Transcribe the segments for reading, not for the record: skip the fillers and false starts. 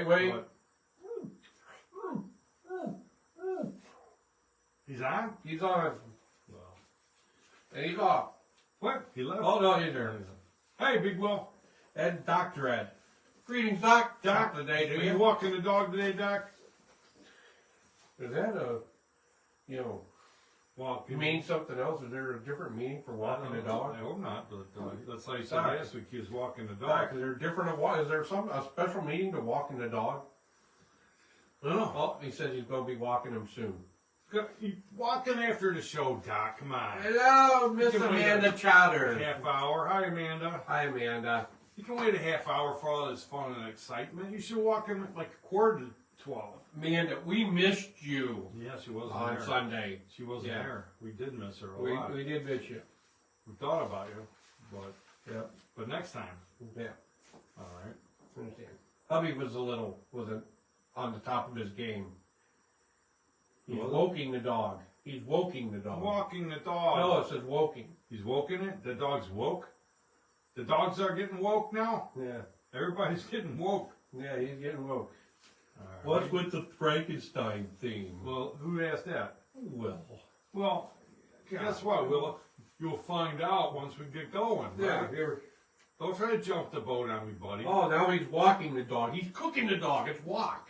wait. But... He's on? He's on. Well. And he's off. What? He left? Oh, no, he's there. Hey, Big Will. Ed, Dr. Ed. Greetings, Doc. Doc, today, do are you? you walking the dog today, Doc? Is that a, you know, Walking. you mean something else? Is there a different meaning for walking the dog? I hope not, but that's how you said Doc. last week. He was walking the Doc, dog. is there a different, is there a special meaning to walking the dog? Oh. Oh, he says he's going to be walking him soon. He's walking after the show, Doc. Come on. Hello, Miss You can wait Amanda Chatter. Half hour. Hi, Amanda. Hi, Amanda. You can wait a half hour for all this fun and excitement. You should walk in like 11:45. Amanda, we missed you Yeah, she wasn't on there. Sunday. She wasn't Yeah. there. We did miss her a lot. We did miss you. We thought about you, but Yeah. next time. Yeah. All right. Understand. Hubby wasn't on the top of his game. He's woking the dog. He's woking the dog. Walking the dog. No, it says woking. He's woken it. The dog's woke. The dogs are getting woke now. Yeah. Everybody's getting woke. Yeah, he's getting woke. All right. What's with the Frankenstein theme? Well, who asked that? Well, Guess what? You'll find out once we get going. yeah. Right? Here. Don't try to jump the boat on me, buddy. Oh, now he's walking the dog. He's cooking the dog. It's walk.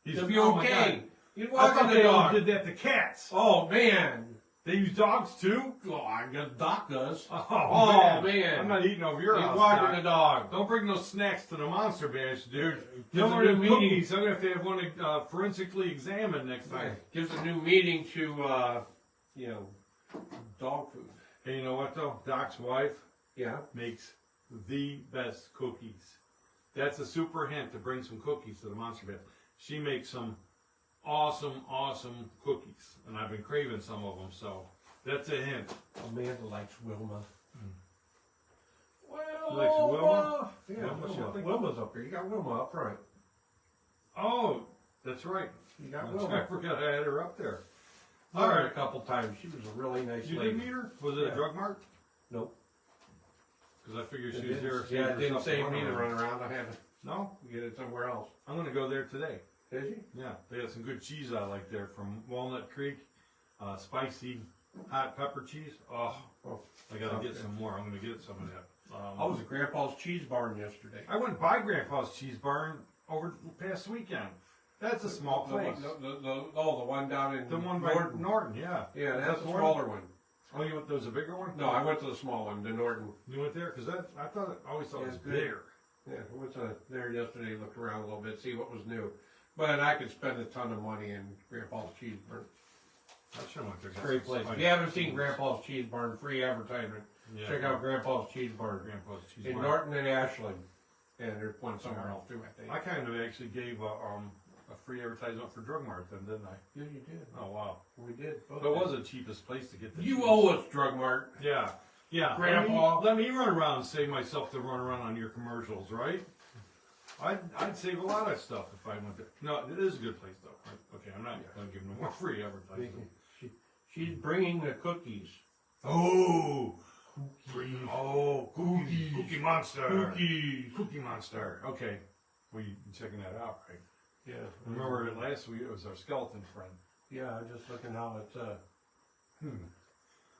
He'll be oh my okay. God. He's I walking thought the they dog. did that to cats. Oh man. They use dogs too? Oh, I guess Doc does. Oh, man. I'm not eating over your He's house, walking Doc. the dog. Don't bring no snacks to the Monster Bash, dude. Gives No a more new than meaning. cookies. I'm going to have to have one forensically examined next time. Gives a new meaning to, you know, dog food. Hey, you know what though? Doc's wife Yeah. makes the best cookies. That's a super hint to bring some cookies to the Monster Bash. She makes some awesome cookies, and I've been craving some of them, so that's a hint. Amanda likes Wilma. Wilma. Likes Wilma? Yeah, Wilma's Wilma. up there. Wilma's up here. You got Wilma up front. Oh, that's right. You got I Wilma. forgot I had her up there. All right, a couple times. She was a really nice You lady. didn't meet her? Was it Yeah. a drug mart? Nope. Because I figured It she was didn't- there. Yeah, it didn't herself to save run me to around. run around. I had to No? get it somewhere else. I'm going to go there today. Did you? Yeah, they got some good cheese I like there from Walnut Creek. Spicy hot pepper cheese. Oh, I got to get some more. I'm going to get some of that. I was at Grandpa's Cheese Barn yesterday. I went by Grandpa's Cheese Barn over the past weekend. That's a small place. The one down in The one by Norton, yeah. Yeah, Is that's that the Norton? smaller one. Oh, you went, there was a bigger one? No, I went to the small one, the Norton. You went there? Because I thought, I always thought Yeah, it was it's good. bigger. Yeah, I went there yesterday, looked around a little bit, see what was new. But I could spend a ton of money in Grandpa's Cheese Barn. I should have went there. got Great some place. If spicy you haven't seen cheese. Grandpa's Cheese Barn, free advertisement. Yeah. Check out Grandpa's Cheese Barn Grandpa's Cheese in Barn. Norton and Ashland. And there's one somewhere else too, I think. I kind of actually gave a free advertisement for Drug Mart then, didn't I? Yeah, you did. Oh, wow. We did. Both That did. was the cheapest place to get the You cheese. owe us, Drug Mart. Yeah. Yeah. Grandpa. Let me run around and save myself to run around on your commercials, right? I'd save a lot of stuff if I went there. No, it is a good place though. Okay, I'm not going to give them more free advertising. She's bringing the cookies. Oh! Cookies. Cookie Monster! Cookies. Cookie Monster. Okay. Well, you're checking that out, right? Yeah. Remember last week it was our skeleton friend. Yeah, I'm just looking how it's,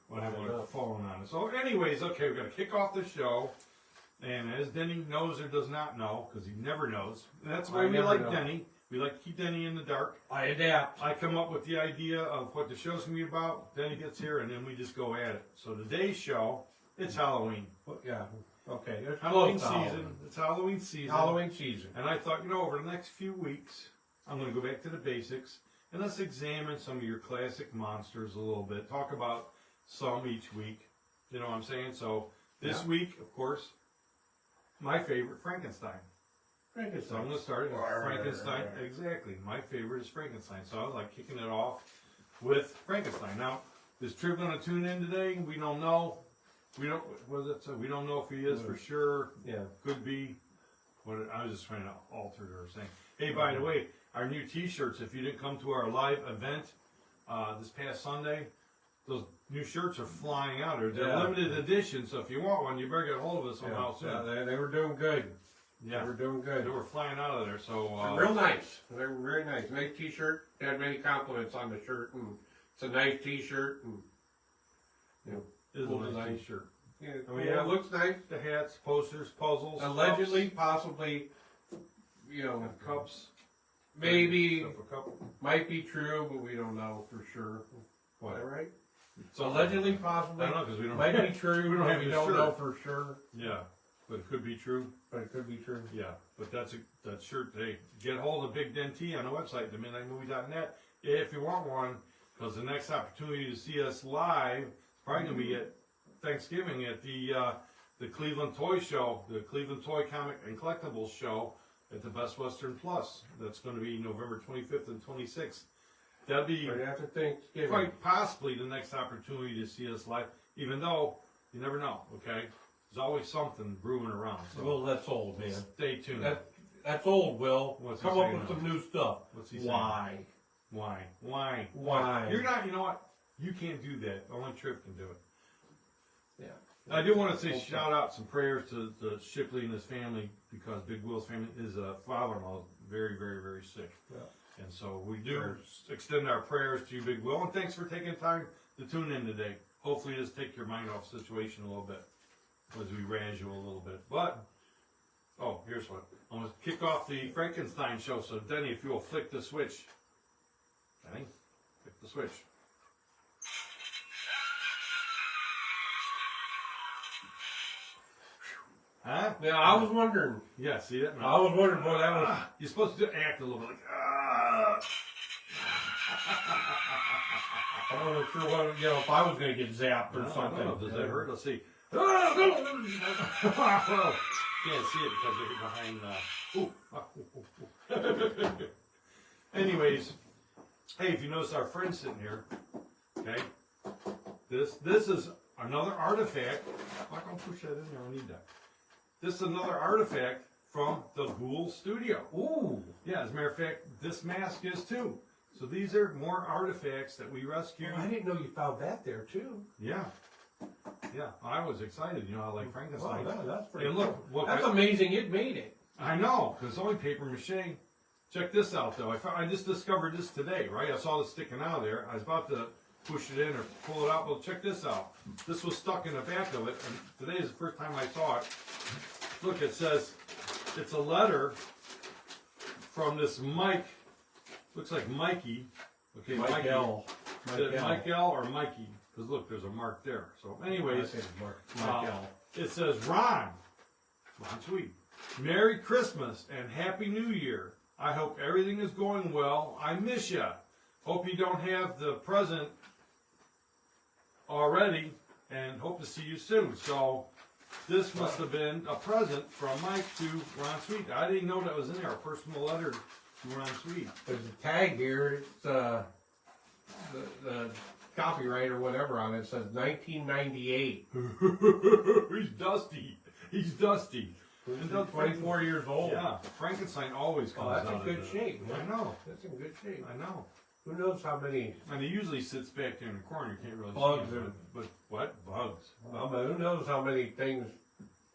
Whatever, falling on us. So anyways, okay, we're going to kick off the show. And as Denny knows or does not know, because he never knows, and that's why I we never like know. Denny. We like to keep Denny in the dark. I adapt. I come up with the idea of what the show's going to be about. Denny gets here, and then we just go at it. So today's show, it's Halloween. Yeah. Okay. It's Halloween close to season. It's Halloween season. Halloween season. And I thought, over the next few weeks, I'm going to go back to the basics, and let's examine some of your classic monsters a little bit. Talk about some each week. You know what I'm saying? So this week, of course, my favorite, Frankenstein. So I'm going to start with Frankenstein. Exactly. My favorite is Frankenstein. So I was like kicking it off with Frankenstein. Now, is Triv going to tune in today? We don't know. We don't. Was it? So we don't know if he is for sure. Yeah. Could be. What I was just trying to alter her saying. Hey, by the way, our new T-shirts. If you didn't come to our live event this past Sunday, those new shirts are flying out. They're limited edition. So if you want one, you better get a hold of us somehow soon. Yeah, they were doing good. Yeah. We're doing They good. were flying out of there, so, They're real nice. They're very nice. Nice t-shirt. They had many compliments on the shirt, and it's a nice t-shirt, and, you know, it's cool a nice design. t-shirt. Yeah, Oh, it yeah. looks nice. The hats, posters, puzzles, Allegedly, possibly, you know, cups. maybe, Cup of cup. might be true, but we don't know for sure. Is What? that right? So Allegedly, I possibly, don't know, because we don't. might be true, We don't but have we the don't shirt. know for sure, Yeah, but it could be true. but it could be true. Yeah, but that shirt, hey, get hold of Big Den T on the website, themidnightmovie.net, if you want one, because the next opportunity to see us live is probably going to be at Thanksgiving at the Cleveland Toy Show, the Cleveland Toy Comic and Collectibles Show at the Best Western Plus. That's going to be November 25th and 26th. That'll be Right after Thanksgiving. quite possibly the next opportunity to see us live, even though you never know, okay? There's always something brewing around, so Well, that's old, man. stay tuned. That's old, Will. What's he Come up saying with now? some new stuff. What's he saying? Why? Why? Why? You're not, you know what? You can't do that. Only Tripp can do it. Yeah. I do want to say shout out some prayers to Shipley and his family, because Big Will's family, his father-in-law is very, very, very sick. Yeah. And so we do extend our prayers to you, Big Will, and thanks for taking time to tune in today. Hopefully this take your mind off the situation a little bit as we razz you a little bit. But, oh, here's what. I'm going to kick off the Frankenstein show, so Denny, if you will flick the switch. Denny, flick the switch. Huh? Yeah, I was wondering. Yeah, see that? I was wondering what that was. You're supposed to act a little bit like, I wasn't sure what, you know, if I was going to get zapped or something. I don't know. Does that hurt? Let's see. Well, can't see it because they're behind. Anyways, hey, if you notice our friend sitting here, okay, this is another artifact. I'm not gonna push that in there. I need that. This is another artifact from the Ghoul Studio. Ooh. Yeah, as a matter of fact, this mask is too. So these are more artifacts that we rescued. Oh, I didn't know you found that there too. Yeah. Yeah, I was excited. You know, I like Frankenstein. Wow, that's pretty And cool. look, That's amazing it made it. I know, because it's only paper mache. Check this out, though. I just discovered this today, right? I saw this sticking out of there. I was about to push it in or pull it out. Well, check this out. This was stuck in the back of it, and today is the first time I saw it. Look, it says, it's a letter from this Mike. Looks like Mikey. Okay, Mikey. Michael. Is it Michael or Mikey? Because look, there's a mark there. So, anyways, Michael. it says, Ron Sweet, Merry Christmas and Happy New Year. I hope everything is going well. I miss ya. Hope you don't have the present already, and hope to see you soon. So, this must have been a present from Mike to Ron Sweet. I didn't know that was in there, a personal letter to Ron Sweet. There's a tag here. It's the copyright or whatever on it. It says 1998. He's dusty. He's dusty. And 24 years old. Yeah, Frankenstein always comes Oh, that's out in of good it. shape, man. I know. That's in good shape. I know. Who knows how many And he usually sits back there in the corner. You can't really Bugs see are- him. But what? Bugs. well, but who knows how many things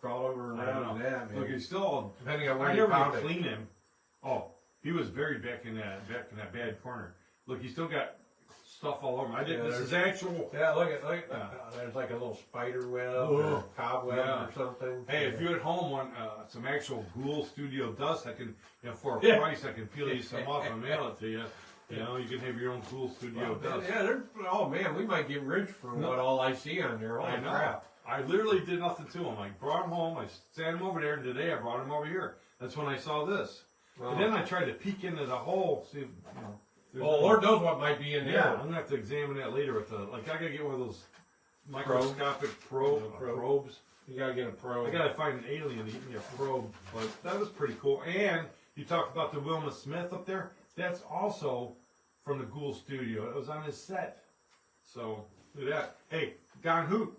crawl over I around know. in that, man. Look, he's still. Depending on where I you never found it. clean him. Oh, he was buried back in that bad corner. Look, he's still got stuff all over him. I did. Yeah, This is actual. Yeah, look at Yeah. there's like a little spider web Oh, or cobweb yeah. or something. Hey, if you're at home on some actual Ghoul Studio dust, I can, for a Yeah. price, I can peel you some off and mail it to you. You know, you can have your own Ghoul Studio dust. Yeah, oh man, we might get rich from what all I see on there. Holy I know. crap. I literally did nothing to him. I brought him home. I sat him over there, and today I brought him over here. That's when I saw this. Well, And then I tried to peek into the hole, see if, there's well, any- Lord knows what might be in Yeah, there. I'm gonna have to examine that later with the, I gotta get one of those microscopic probes. You gotta get a pro. I gotta find an alien to give me a probe, but that was pretty cool. And you talked about the Wilma Smith up there. That's also from the Ghoul Studio. It was on his set. So look at that. Hey, Don Hoot.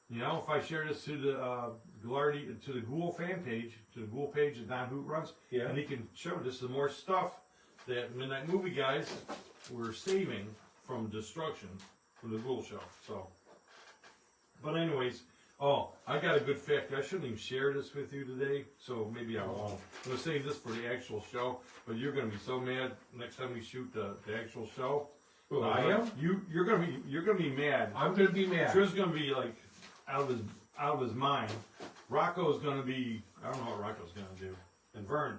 You know, if I share this to the to the Ghoul fan page, to the Ghoul page that Don Hoot runs, Yeah. and he can show this is more stuff that Midnight Movie guys were saving from destruction from the Ghoul show. So, but anyways, Oh, I got a good fact. I shouldn't even share this with you today, so maybe I won't. I'm gonna save this for the actual show, but you're gonna be so mad next time we shoot the actual show. Who, I am? You're gonna be mad. I'm gonna be mad. Trish's gonna be like out of his mind. Rocco's gonna be, I don't know what Rocco's gonna do. And Vern,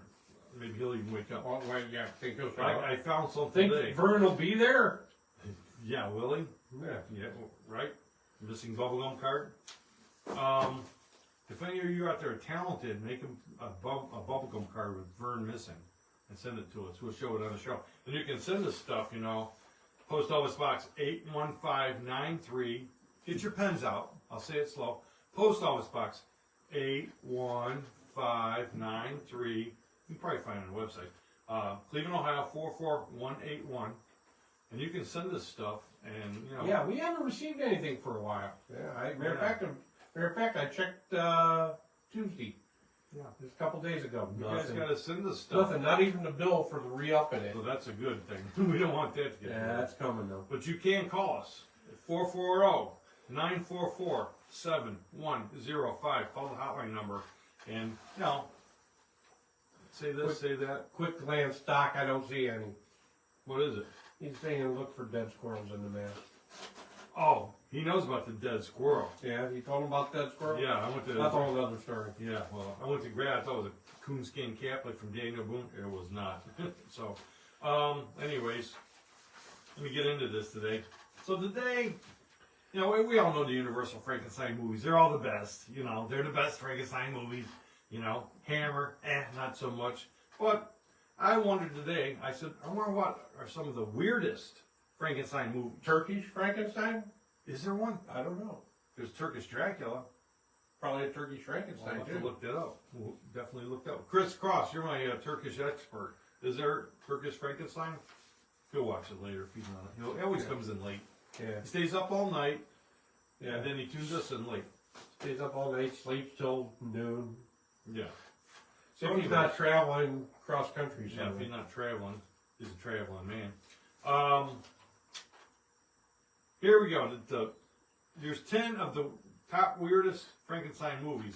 maybe he'll even wake up. Well, wait, yeah, think he'll show I up. found something Think today. Vern will be there? Yeah, will he? Yeah. Yeah, right? Missing bubblegum card. If any of you out there are talented, make a bubblegum card with Vern missing and send it to us. We'll show it on the show. And you can send us stuff, you know. Post Office Box 81593. Get your pens out. I'll say it slow. Post Office Box 81593. You can probably find it on the website. Cleveland, Ohio 44181. And you can send us stuff, and you know. Yeah, we haven't received anything for a while. Yeah, matter of fact, I checked Tuesday. Yeah. Just a couple days ago. You guys gotta send us stuff. Nothing, not even the bill for the re-upping it. So that's a good thing. We don't want that to get Yeah, that's coming though. But you can call us at 440-944-7105. Call the hotline number, and you know, say this, say that. Quick glance stock, I don't see any. What is it? He's saying look for dead squirrels in the mail. Oh, he knows about the dead squirrel. Yeah, you told him about dead squirrel? Yeah, I went to. That's a whole other story. Yeah, well, I went to grad. I thought it was a coonskin cap like from Daniel Boone. It was not. So, anyways, let me get into this today. So today, you know, we all know the Universal Frankenstein movies. They're all the best. You know, they're the best Frankenstein movies. You know, Hammer, not so much. But I wondered today, I said, I wonder what are some of the weirdest Frankenstein movies. Turkish Frankenstein? Is there one? I don't know. There's Turkish Dracula. Probably a Turkish I'll Frankenstein have to too. look that up. We'll definitely look that up. Chris Cross, you're my Turkish expert. Is there Turkish Frankenstein? He'll watch it later if he's not. He always comes in late. Yeah. He stays up all night, Yeah. and then he tunes us in late. Stays up all night, sleeps till noon. Yeah. So if he's not traveling cross country Yeah, if somewhere. he's not traveling, he's a traveling man. Here we go. There's 10 of the top weirdest Frankenstein movies.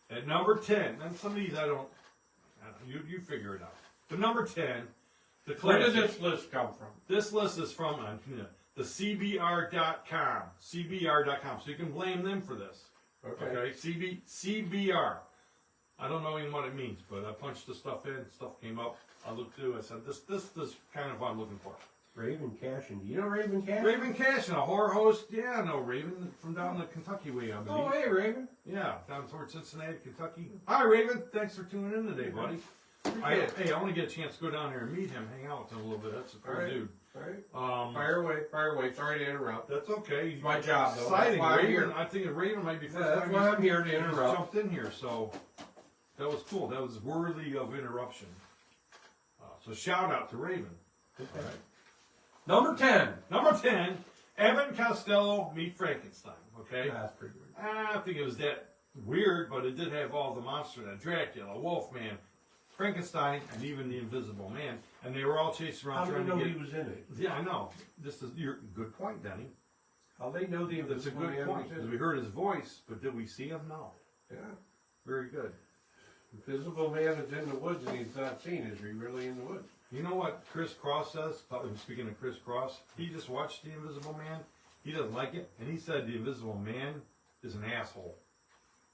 At number 10, and some of these I don't you figure it out. But number 10, the Where classic. did this list come from? This list is from the CBR.com. CBR.com. So you can blame them for this. Okay? CBR. I don't know even what it means, but I punched the stuff in, stuff came up. I looked through, I said, this is kind of what I'm looking for. Raven Cashin. Do you know Raven Cashin? Raven Cashin, a horror host. Yeah, I know Raven from down the Kentucky way, I believe. Oh, hey, Raven. Yeah, down towards Cincinnati, Kentucky. Hi, Raven. Thanks for tuning in today, buddy. I want to get a chance to go down there and meet him, hang out with him a little bit. That's a cool dude. All right. Fire away. Sorry to interrupt. That's okay. It's my job, though. Exciting. That's why I'm Raven, here. I think Raven might be first That's time why I'm here to he's interrupt. jumped in here, so that was cool. That was worthy of interruption. So shout out to Raven. Okay. All right. Number 10. Number 10, Evan Costello meet Frankenstein. Okay. That's pretty weird. I don't think it was that weird, but it did have all the monsters: Dracula, Wolfman, Frankenstein, and even the Invisible Man. And they were all chasing around How do trying you know to get. he was in it? Yeah, I know. This is your good point, Denny. How they know the That's a Invisible good Man point was because in we it? heard his voice, but did we see him? No. Yeah. Very good. Invisible Man is in the woods and he's not seen. Is he really in the woods? You know what Chris Cross says? Speaking of Chris Cross, he just watched The Invisible Man. He doesn't like it, and he said The Invisible Man is an asshole.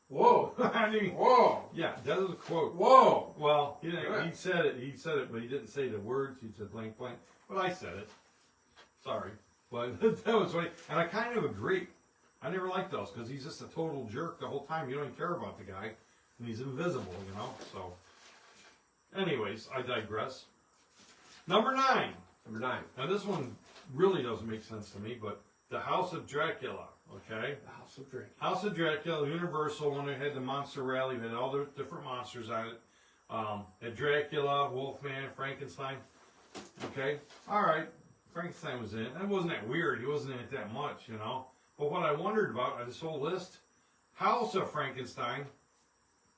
Whoa. I mean, Whoa. yeah, that is a quote. Whoa. Well, he said it. He said it, but he didn't say the words. He said blank blank. But I said it. Sorry, but that was funny, and I kind of agree. I never liked those because he's just a total jerk the whole time. You don't even care about the guy, and he's invisible, you know. So, anyways, I digress. Number 9. Number 9. Now this one really doesn't make sense to me, but The House of Dracula. Okay. The House of Dracula. House of Dracula, Universal, when they had the monster rally, we had all the different monsters on it. Had Dracula, Wolfman, Frankenstein. Okay, all right. Frankenstein was in it. That wasn't that weird. He wasn't in it that much, you know. But what I wondered about this whole list, House of Frankenstein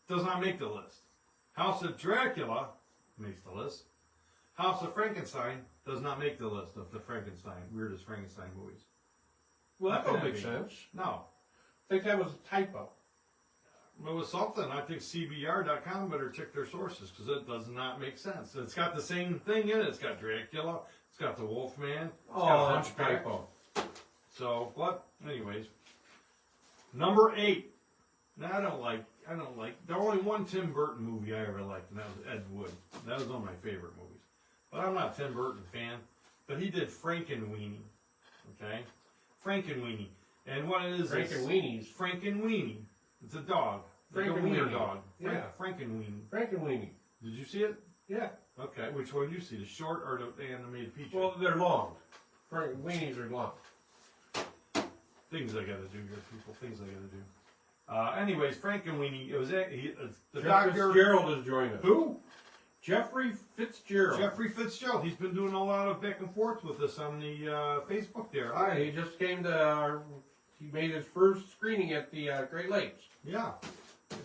does not make the list. House of Dracula makes the list. House of Frankenstein does not make the list of the weirdest Frankenstein movies. Well, that don't Not make gonna sense. No. I think that was a typo. it was something. I think CBR.com better check their sources because it does not make sense. It's got the same thing in it. It's got Dracula. It's got the Wolfman. It's got Oh, that's Hunchback. typo. So, but anyways, number 8. Now I don't like. The only one Tim Burton movie I ever liked, and that was Ed Wood. That was one of my favorite movies. But I'm not a Tim Burton fan. But he did Frankenweenie. Okay, Frankenweenie. And what it is Frankenweenies. Frankenweenie. It's a dog. Like a wiener Frankenweenie. dog. Yeah. Frankenweenie. Frankenweenie. Did you see it? Yeah. Okay. Which one did you see? The short or the animated feature? Well, they're long. Frankenweenies are long. Things I gotta do here, people. Things I gotta do. Anyways, Frankenweenie. It was the Jeff doctor. Fitzgerald is joining us. Who? Jeffrey Fitzgerald. Jeffrey Fitzgerald. He's been doing a lot of back and forth with us on the Facebook there. Hi, he just came to he made his first screening at the Great Lakes. Yeah.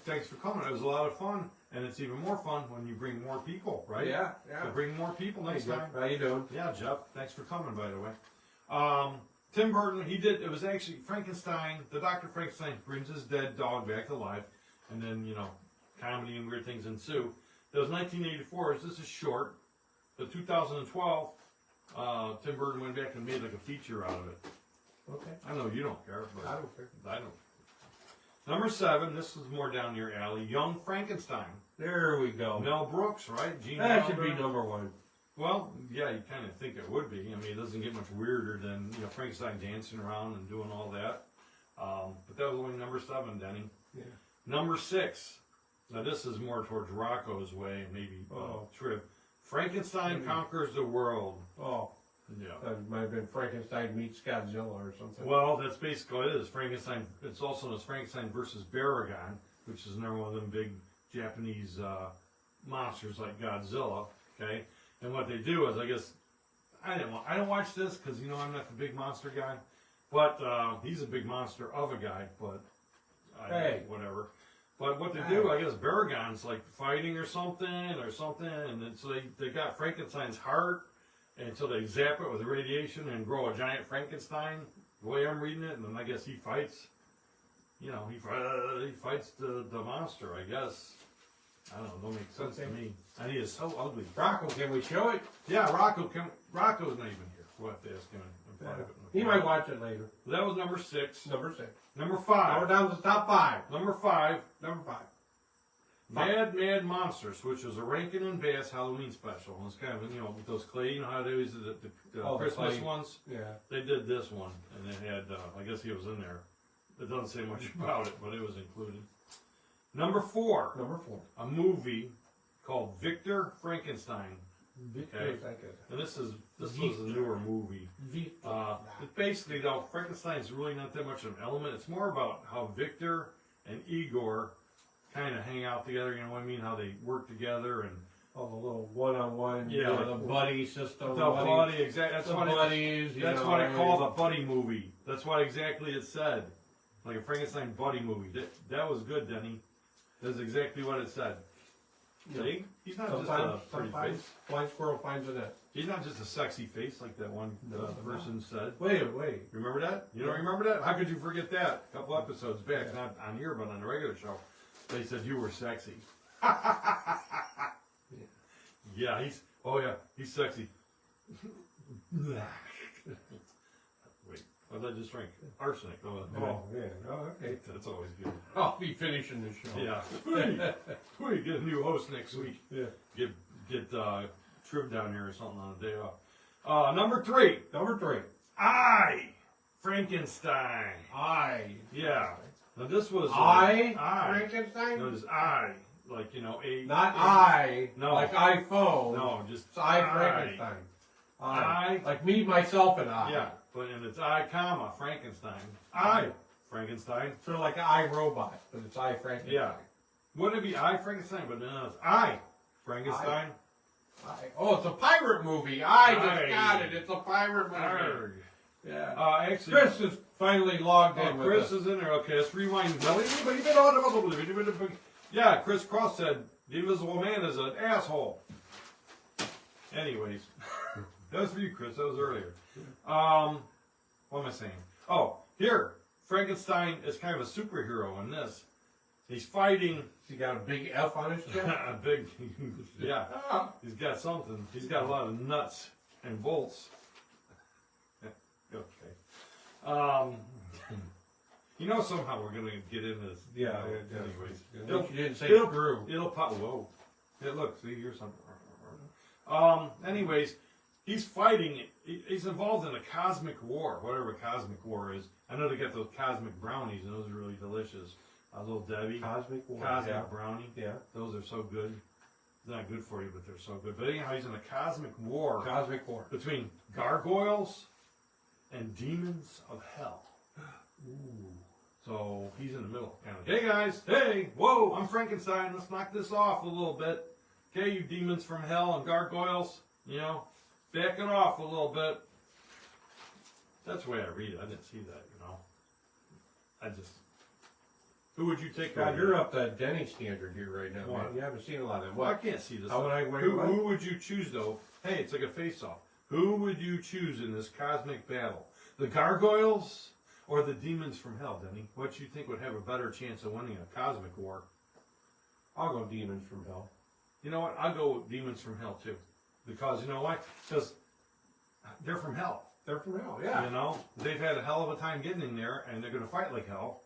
Thanks for coming. It was a lot of fun, and it's even more fun when you bring more people, right? Yeah, So bring more people next Hey, Jeff, time. how you doing? Yeah, Jeff. Thanks for coming, by the way. Tim Burton, it was actually Frankenstein, the Dr. Frankenstein brings his dead dog back to life, and then, comedy and weird things ensue. That was 1984, this is short, but 2012, Tim Burton went back and made like a feature out of it. Okay. I know you don't care, but I don't care. I don't. Number 7, this is more down your alley, Young Frankenstein. There we go. Mel Brooks, right? Gene That should Wilder. be number 1. Well, yeah, you kind of think it would be. I mean, it doesn't get much weirder than Frankenstein dancing around and doing all that. But that was only number 7, Denny. Yeah. Number 6. Now this is more towards Rocco's way, maybe Triv. Frankenstein Conquers the World. Oh, Yeah. that might have been Frankenstein meets Godzilla or something. Well, that's basically what it is. Frankenstein. It's also known as Frankenstein versus Baragon, which is another one of them big Japanese monsters like Godzilla. Okay. And what they do is, I guess, I don't watch this because I'm not the big monster guy, but he's a big monster of a guy. But whatever. But what they do, I guess, Baragon's like fighting or something, and then so they got Frankenstein's heart, and so they zap it with radiation and grow a giant Frankenstein. The way I'm reading it, and then I guess he fights. He fights the monster. I guess. I don't know. Don't make sense to me. And he is so ugly. Rocco, can we show it? Yeah, Rocco's not even here. We'll have to ask him in private. He might watch it later. That was number 6. Number 6. Number Now 5. we're down to the top 5. Number 5. Number 5. Mad Monsters, which was a Rankin and Bass Halloween special. And it's kind of, with those clay, how they always did the Christmas clay. ones? Yeah. They did this one, and they had, I guess he was in there. It doesn't say much about it, but it was included. Number 4, Number 4. a movie called Victor Frankenstein. Victor Okay. Frankenstein. And this was a newer movie. Victor. Basically, though, Frankenstein's really not that much of an element. It's more about how Victor and Igor kind of hang out together, you know what I mean? How they work together and Oh, the little one-on-one, Yeah, like the buddy system. the buddy, exactly. That's the what buddies. that's what I call a buddy movie. That's what exactly it said, like a Frankenstein buddy movie. That was good, Denny. That's exactly what it said. See, he's not just a pretty face. Blind squirrel finds a net. He's not just a sexy face, like that one person said. Wait. Remember that? You don't remember that? How could you forget that? A couple episodes back, not on here, but on the regular show, they said you were sexy. Yeah, he's sexy. Wait, what did I just drink? Arsenic. Oh, Yeah. Oh, okay. that's always good. I'll be finishing the show. Yeah. We get a new host next week. Yeah. Get Triv down here or something on the day off. Number 3. Number 3. Frankenstein. Yeah. Now this was Frankenstein? No, it's I. Like, A. Not A, I. No. Like iPhone. No, just It's I Frankenstein. I. Like me, myself, and I. Yeah, and it's I, Frankenstein. Frankenstein. Sort of like I Robot, but it's I Frankenstein. Yeah. Wouldn't it be I, Frankenstein? But no, it's I, Frankenstein. Oh, it's a pirate movie. I just Aye. got it. It's a pirate movie. Arrgh. Yeah. Actually, Chris is finally logged in with Chris us. is in there. Okay, let's rewind. Yeah, Chris Cross said the Invisible Man is an asshole. Anyways, that was for you, Chris. That was earlier. What am I saying? Oh, here, Frankenstein is kind of a superhero in this. He's fighting He got a big F on his chest. a big, yeah. He's got something. He's got a lot of nuts and bolts. Okay. You know, somehow we're gonna get into this. Yeah. Anyways, At least you didn't say it'll- screw. it'll pop. Whoa. Yeah, look. See, here's something. Anyways, he's fighting. He's involved in a cosmic war, whatever cosmic war is. I know they got those cosmic brownies, and those are really delicious. Little Debbie. Cosmic War. Cosmic Yeah. brownie. Yeah. Those are so good. They're not good for you, but they're so good. But anyhow, he's in a cosmic war Cosmic War. between gargoyles and demons of hell. Ooh. So he's in the middle. Kind of, hey guys, hey, whoa, I'm Frankenstein. Let's knock this off a little bit. Okay, you demons from hell and gargoyles, you know, back it off a little bit. That's the way I read it. I didn't see that, you know. I just. Who would you take? God, over? you're up that Denny standard here right now, What? man. You haven't seen a lot of them. Well, I What? can't see this. How would I weigh who, what? who would you choose though? Hey, it's like a face-off. Who would you choose in this cosmic battle? The gargoyles or the demons from hell, Denny? What do you think would have a better chance of winning a cosmic war? I'll go Demons from Hell. You know what? I'll go with demons from hell too, because you know why? Because they're from hell. They're from Hell, yeah. You know, they've had a hell of a time getting in there, and they're going to fight like hell.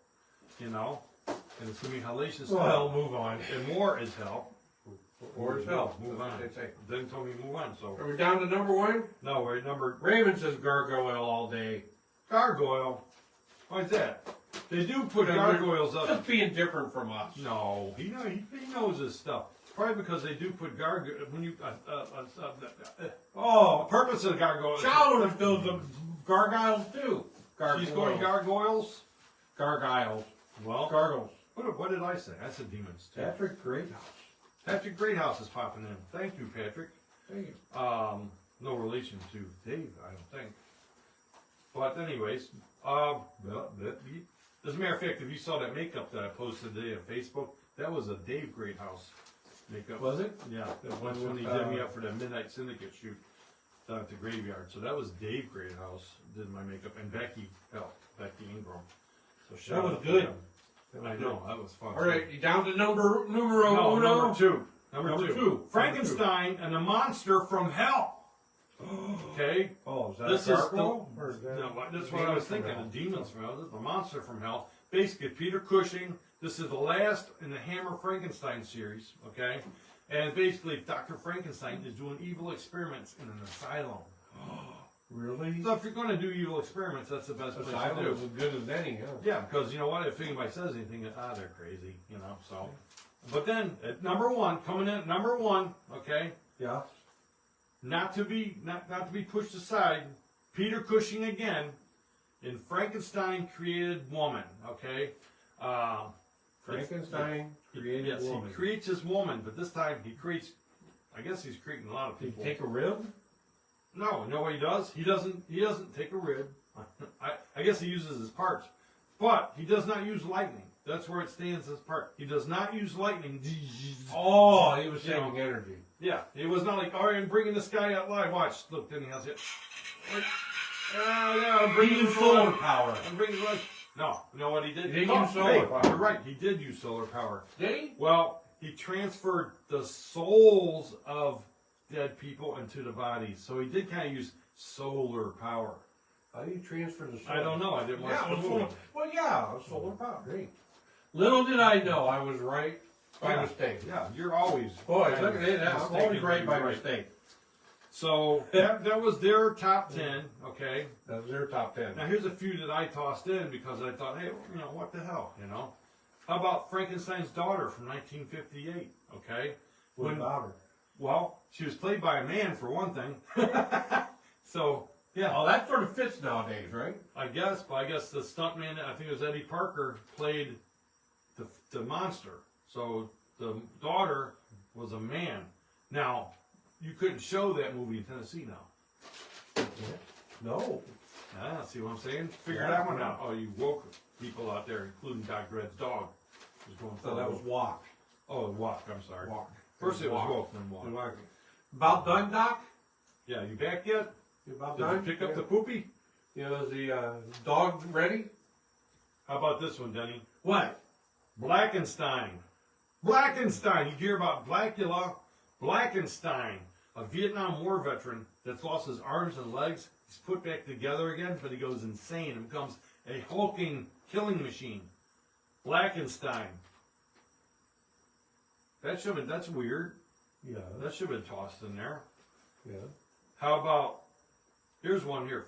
You know, and it's going to be hellacious Well, hell, move on. and war is hell. Or it's Hell. Move on. That's what they say. Then told me move on. So Are we down to number one? no, we're at number Raven says gargoyle all day. gargoyle. Why's that? They do put Because gargoyles up. Just being different from us. No, he knows his stuff. Probably because they do put gargoyle when you Oh, purpose of the gargoyle. Shaolin builds the gargoyles too. She's going gargoyles. Gargoyles. Well, Gargoyles. what did I say? I said demons too. Patrick Greathouse. Patrick Greathouse is popping in. Thank you, Patrick. Thank you. No relation to Dave, I don't think. But anyways, as a matter of fact, if you saw that makeup that I posted today on Facebook, that was a Dave Greathouse makeup. Was it? Yeah, The that's one when with, he did me up for that Midnight Syndicate shoot down at the graveyard. So that was Dave Greathouse did my makeup, and Becky Ingram. So That shout was out to good. them. I know, that was fun. All right, you down to numero No, uno? number two. Number Number two. two. Frankenstein and the monster from hell. Okay? Oh, is that This a is gargoyle? Or is that No, that's what I was thinking. The demons from hell. This is the monster from hell. Basically, Peter Cushing. This is the last in the Hammer Frankenstein series. Okay? And basically, Dr. Frankenstein is doing evil experiments in an asylum. Really? So if you're going to do evil experiments, that's the best place to Asylum do. is as good as any, huh? Yeah, because you know what? If anybody says anything, they're crazy, you know. So, but then at number one, coming in at number one, okay, Yeah. not to be pushed aside. Peter Cushing again in Frankenstein created woman, okay. Frankenstein created Yes, woman. he creates his woman, but this time he creates. I guess he's creating a lot of Did people. he take a rib? No, you know what he does? He doesn't take a rib. I guess he uses his parts. But he does not use lightning. That's where it stands as part. He does not use lightning. Oh, he was You know. saving energy. Yeah, it was not like, all right, I'm bringing this guy out live. Watch, look, then he has it. Yeah, I'm bringing Bringing him solar live. power. I'm bringing live. No, you know what he did? He didn't Oh, use solar hey, power. You're right, he did use solar power. Did he? Well, he transferred the souls of dead people into the bodies. So he did kind of use solar power. How do you transfer the solar? I don't know. I didn't watch Yeah, the it was movie. solar. Well, yeah, it was solar power. Great. Little did I know I was right by Yeah. mistake. Yeah, you're always. Boy, kind look of at that. I'm mistaken always right to by be mistake. So that was their top 10. Okay. That was their top 10. Now here's a few that I tossed in because I thought, hey, you know, what the hell, you know? How about Frankenstein's daughter from 1958? Okay. What about her? Well, she was played by a man for one thing. So yeah, Oh, that sort of fits nowadays, right? I guess. But I guess the stuntman, I think it was Eddie Parker, played the monster. So the daughter was a man. Now, you couldn't show that movie in Tennessee now. No. Ah, see what I'm saying? Figure Yeah. that one out. Oh, you woke people out there, including Doc Red's dog. Was going So that was walk. Oh, walk. I'm sorry. Walk. First it was Walk. woke, then walk. Walk. About done, Doc? Yeah, you back yet? You about Did done? you pick up the poopy? You know, is the dog ready? How about this one, Denny? What? Blackenstein. Blackenstein. You hear about Blackula? Blackenstein, a Vietnam War veteran that's lost his arms and legs. He's put back together again, but he goes insane and becomes a hulking killing machine. Blackenstein. That's weird. Yeah. That should have been tossed in there. Yeah. How about, here's one here.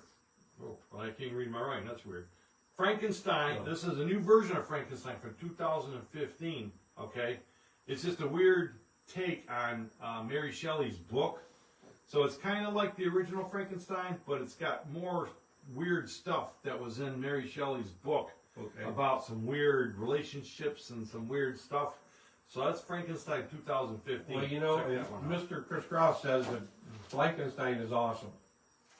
Oh, well, I can't read my writing, that's weird. Frankenstein, Oh. this is a new version of Frankenstein from 2015, okay? It's just a weird take on Mary Shelley's book. So it's kind of like the original Frankenstein, but it's got more weird stuff that was in Mary Shelley's book Okay. about some weird relationships and some weird stuff. So that's Frankenstein 2015. Well, you know, Check that one out. Mr. Chris Cross says that Frankenstein is awesome.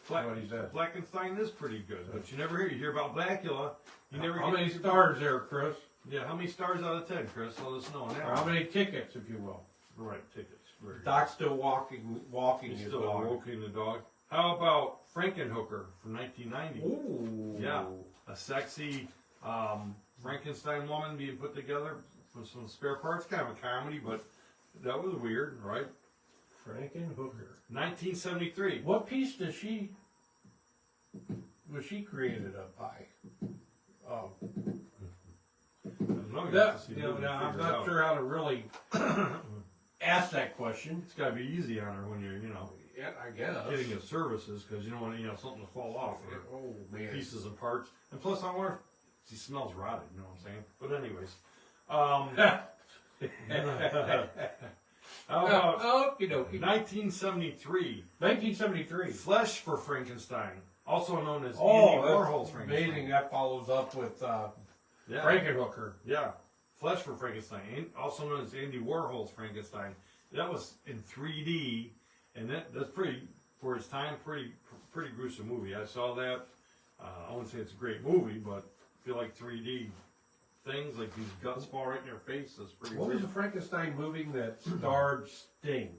Black, what he says. Blackenstein is pretty good, but you never hear about Blackula. You never How get many stars there, Chris? Yeah, how many stars out of 10, Chris? Let us know. Or how many tickets, if you will? Right, tickets. Very good. Doc's still walking He's his still dog. walking the dog. How about Frankenhooker from 1990? Ooh. Yeah, a sexy Frankenstein woman being put together with some spare parts. Kind of a comedy, but that was weird, right? Frankenhooker. 1973. What piece was she created up by? Oh. I don't know, you have That, to see you the know, movie now, to I'm figure it not out. sure how to really ask that question. It's got to be easy on her when you're, Yeah, I guess. getting his services because you don't want something to fall off or Oh, man. pieces and parts. And plus, I wonder if she smells rotted. You know what I'm saying? But anyways, how about Okie dokie. 1973? 1973. Flesh for Frankenstein, also known as Oh, Andy Warhol's that's Frankenstein. amazing. That follows up with Yeah, Frankenhooker. yeah. Flesh for Frankenstein, also known as Andy Warhol's Frankenstein. That was in 3D, and that's pretty for its time. Pretty gruesome movie. I saw that. I wouldn't say it's a great movie, but I feel like 3D things like these guts fall right in your face. That's pretty What was weird. the Frankenstein movie that starred Sting?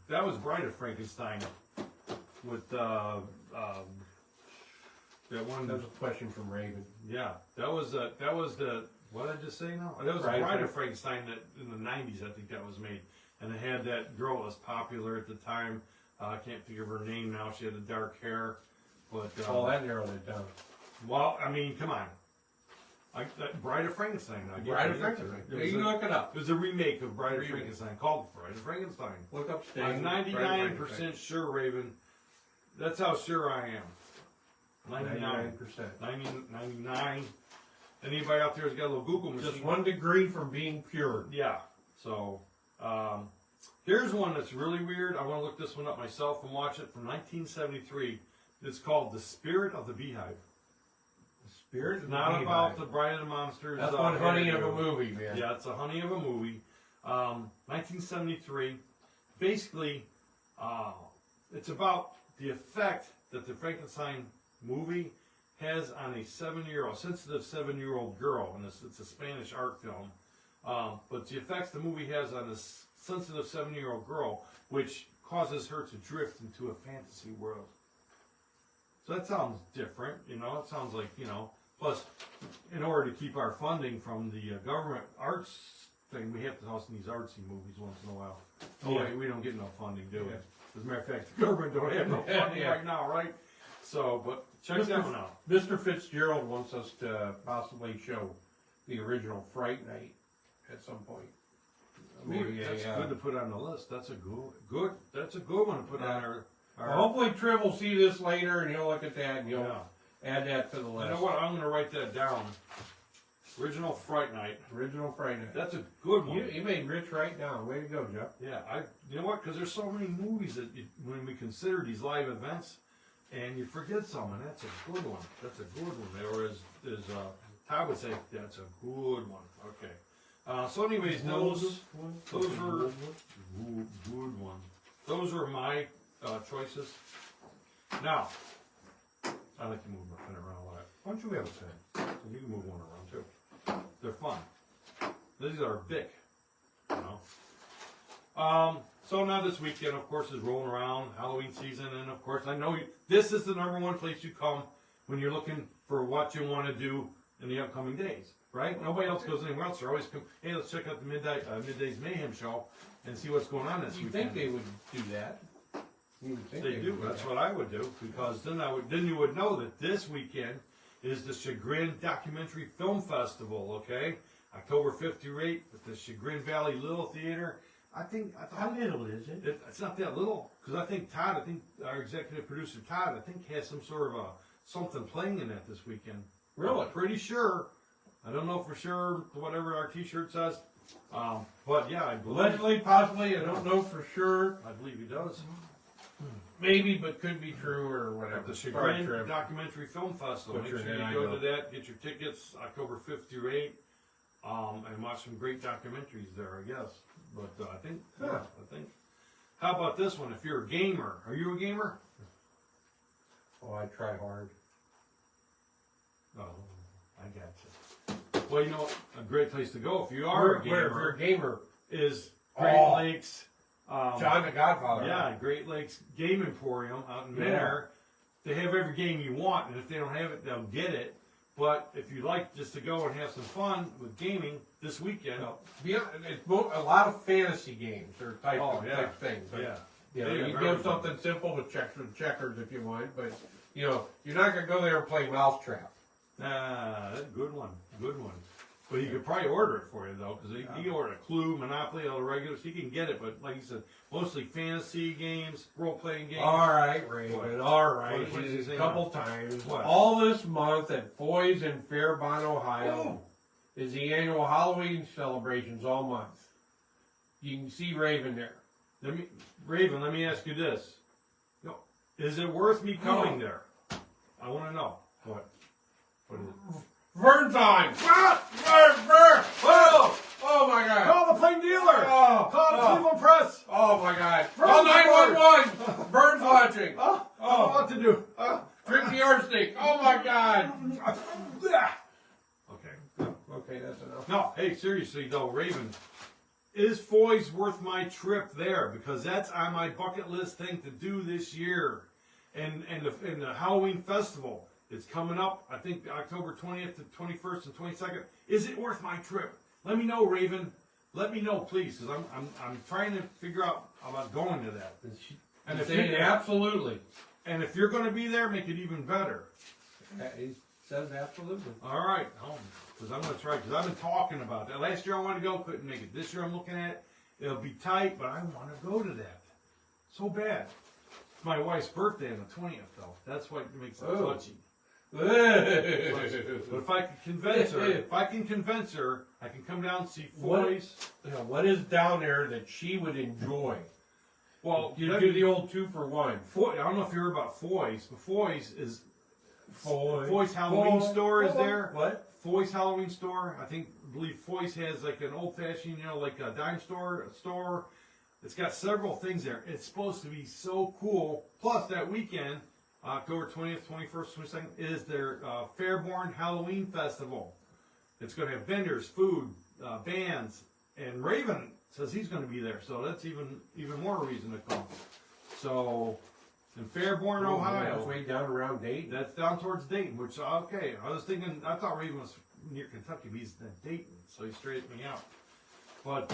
That was Bride of Frankenstein with that one. That was a question from Raven. Yeah, that was the what did I just say now? That was Bride of Frankenstein that in the 90s I think that was made, and it had that girl that was popular at the time. I can't think of her name now. She had the dark hair, but That narrowed it down. well, I mean, come on. Bride of Frankenstein. Bride of Frankenstein. It Yeah, was, you look it up. it was a remake of Bride of Remake. Frankenstein called Bride of Frankenstein. Look up Sting. I'm Bride of 99% Frankenstein. sure, Raven. That's how sure I am. 99. 99%. 99. Anybody out there has got a little Google machine? Just 1 degree from being pure. Yeah. So, here's one that's really weird. I want to look this one up myself and watch it from 1973. It's called The Spirit of the Beehive. The spirit It's of not the about Beehive. the Bride of the Monsters. That's one honey of a movie, man. Yeah, it's a honey of a movie. 1973. Basically, it's about the effect that the Frankenstein movie has on a sensitive 7-year-old girl, and it's a Spanish art film. But the effects the movie has on this sensitive 7-year-old girl, which causes her to drift into a fantasy world. So that sounds different, It sounds like, plus, in order to keep our funding from the government arts thing, we have to toss in these artsy movies once in a while. Yeah. We don't get no funding, do we? Yeah. As a matter of fact, the government don't have no funding Yeah. right now, right? So, but check that one out. Mr. Fitzgerald wants us to possibly show the original Fright Night at some point. Maybe That's a, good to put on the list. That's a good. That's a good one to put on our. well, hopefully Triv will see this later and he'll look at that and he'll Yeah. add that to the list. You know what? I'm going to write that down. Original Fright Night. Original Fright Night. That's a good one. You made Rich write down. Way to go, Jeff. Yeah, you know what? Because there's so many movies that when we consider these live events, and you forget some, and that's a good one. That's a good one. Or as Todd would say, that's a good one. Okay. So, anyways, those were good ones. Those were my choices. Now, I like to move my pen around a lot. Why don't you have a pen? You can move one around too. They're fun. These are big, So now this weekend, of course, is rolling around, Halloween season, and of course, I know this is the #1 place you come when you're looking for what you want to do in the upcoming days, right? Nobody else goes anywhere else. They're always come, hey, let's check out the Midday's Mayhem show and see what's going on this You weekend. think they would do that? You would think They do. would That's that. what I would do, because then you would know that this weekend is the Chagrin Documentary Film Festival. Okay, October 5th through 8th at the Chagrin Valley Little Theater. How little is it? It's not that little, because I think our executive producer Todd, has some sort of something playing in that this weekend. Really? I'm pretty sure. I don't know for sure, whatever our T-shirt says. But yeah, I believe Allegedly, possibly, I don't know for sure. he does. Maybe, but could be true or whatever. At the Sorry, Chagrin Trev. Documentary Film Festival. Put Make your sure head you on go your- to that, get your tickets October 5th through 8th, and watch some great documentaries there, I guess. But I think. How about this one? If you're a gamer, are you a gamer? Oh, I try hard. Oh, I got you. Well, you know, a great place to go if you are a If you're gamer a gamer, is Great Oh. Lakes. John the Godfather. Yeah, Great Lakes Game Emporium out in Yeah. Manor. They have every game you want, and if they don't have it, they'll get it. But if you like just to go and have some fun with gaming this weekend, It's a lot of fantasy games or type things. But, yeah. You know, They you have can do everything. something simple with checkers if you want, but you know, you're not gonna go there and play Mousetrap. That's a good one. But he could probably order it for you though, because he ordered a Clue, Monopoly, all the regulars. He can get it, but like you said, mostly fantasy games, role-playing games. All right, Raven. All right. What did you say A couple times. What? All this month at Foy's in Fairbawn, Ohio, is the annual Halloween celebrations all month. You can see Raven there. Raven, let me ask you this: is it worth me coming there? I want to know. What is it? Burn time! Burn! Oh my God! Call the plain dealer! Oh, Call the oh. Cleveland Press! Oh my God! Burn Call the 911! Burns watching! I don't know what to do. Drink the arsenic! Oh my God! Okay. Okay, that's enough. No, hey, seriously though, Raven, is Foy's worth my trip there? Because that's on my bucket list thing to do this year. And the Halloween festival, it's coming up, I think October 20th to 21st and 22nd. Is it worth my trip? Let me know, Raven. Let me know, please, because I'm trying to figure out about going to that. And if Say absolutely. And if you're going to be there, make it even better. He says absolutely. All right, because I'm going to try, because I've been talking about that. Last year I wanted to go, couldn't make it. This year I'm looking at it. It'll be tight, but I want to go to that. So bad. It's my wife's birthday on the 20th, though. That's what makes it touchy. But if I can convince her, I can come down and see Foy's. What is down there that she would enjoy? Well, You do the old 2-for-1. Foy, I don't know if you heard about Foy's, but Foy's Foy's Halloween store is there. What? Foy's Halloween store. I believe Foy's has like an old fashioned, like a dime store. It's got several things there. It's supposed to be so cool. Plus that weekend, October 20th, 21st, 22nd, is their Fairborn Halloween Festival. It's going to have vendors, food, bands, and Raven says he's going to be there. So that's even more reason to come. So in Fairborn, Ohio. That's way down around Dayton. That's down towards Dayton, which, okay, I thought Raven was near Kentucky, but he's in Dayton, so he straightened me out. But,